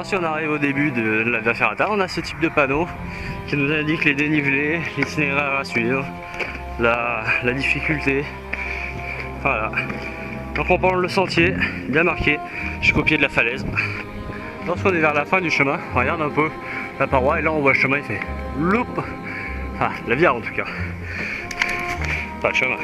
lorsqu'on arrive au début de la Via Ferrata, on a ce type de panneau qui nous indique les dénivelés, l'itinéraire à suivre, la difficulté. Voilà. Donc on prend le sentier, bien marqué, jusqu'au pied de la falaise. Lorsqu'on est vers la fin du chemin, on regarde un peu la paroi et là on voit le chemin, il fait loup. Enfin, la via en tout cas. Pas le chemin.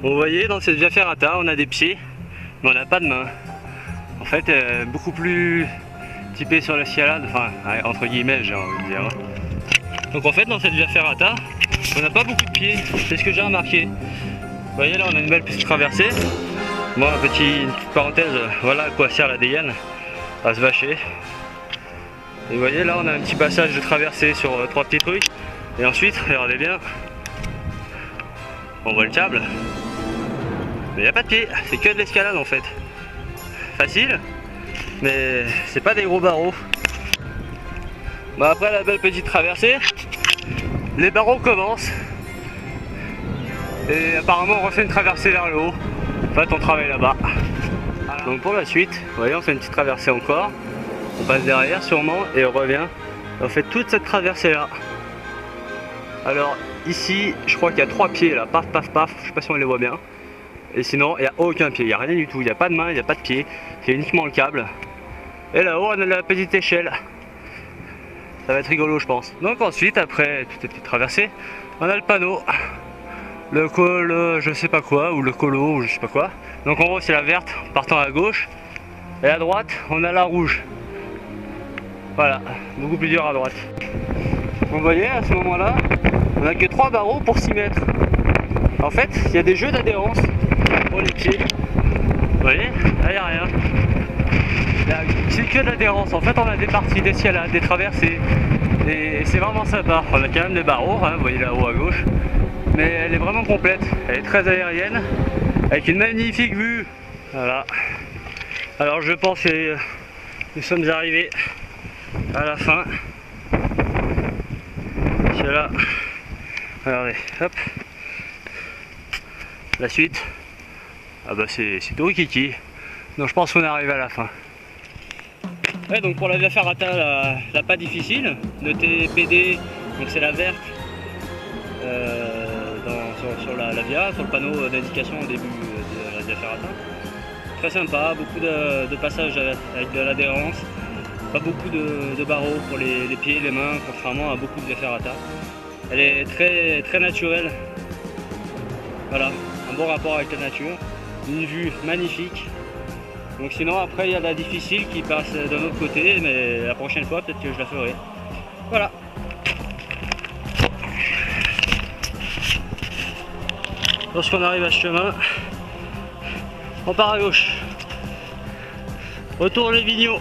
Vous voyez, dans cette Via Ferrata, on a des pieds, mais on n'a pas de main. En fait, beaucoup plus typé sur l'escalade, enfin, entre guillemets, j'ai envie de dire. Donc en fait, dans cette Via Ferrata, on n'a pas beaucoup de pieds, c'est ce que j'ai remarqué. Vous voyez, là, on a une belle petite traversée. Moi, une petite parenthèse, voilà à quoi sert la dégaine, à se vacher. Et vous voyez, là, on a un petit passage de traversée sur 3 petits trucs. Et ensuite, regardez bien, on voit le câble. Mais il n'y a pas de pied, c'est que de l'escalade en fait. Facile, mais c'est pas des gros barreaux. Bon, après la belle petite traversée, les barreaux commencent. Et apparemment on refait une traversée vers le haut. En fait on travaille là-bas. Voilà. Donc pour la suite, vous voyez, on fait une petite traversée encore. On passe derrière sûrement et on revient. Et on fait toute cette traversée là. Alors ici, je crois qu'il y a 3 pieds là, paf paf paf, je sais pas si on les voit bien. Et sinon, il n'y a aucun pied, il n'y a rien du tout, il n'y a pas de main, il n'y a pas de pied, c'est uniquement le câble. Et là-haut, on a la petite échelle. Ça va être rigolo, je pense. Donc ensuite, après toute cette petite traversée, on a le panneau. Le col, je sais pas quoi, ou le colo, ou je sais pas quoi. Donc en gros, c'est la verte, partant à gauche. Et à droite, on a la rouge. Voilà, beaucoup plus dur à droite. Vous voyez, à ce moment-là, on n'a que 3 barreaux pour 6 mètres. En fait, il y a des jeux d'adhérence pour les pieds. Vous voyez, là il n'y a rien. C'est que de l'adhérence. En fait, on a des parties d'escalade, des traversées. Et c'est vraiment sympa. On a quand même des barreaux, hein, vous voyez là-haut à gauche. Mais elle est vraiment complète. Elle est très aérienne. Avec une magnifique vue. Voilà. Alors je pense que nous sommes arrivés à la fin. C'est là. Regardez, hop. La suite, ah bah c'est tout rikiki. Donc je pense qu'on est arrivé à la fin. Ouais, donc pour la Via Ferrata, la pas difficile, notez PD, donc c'est la verte sur la via, sur le panneau d'indication au début de la Via Ferrata. Très sympa, beaucoup de passages avec de l'adhérence, pas beaucoup de barreaux pour les pieds et les mains, contrairement à beaucoup de Via Ferrata. Elle est très naturelle. Voilà, un bon rapport avec la nature, une vue magnifique. Donc sinon après il y a la difficile qui passe d'un autre côté, mais la prochaine fois peut-être que je la ferai. Voilà. Lorsqu'on arrive à ce chemin, on part à gauche. Retour les Vigneaux.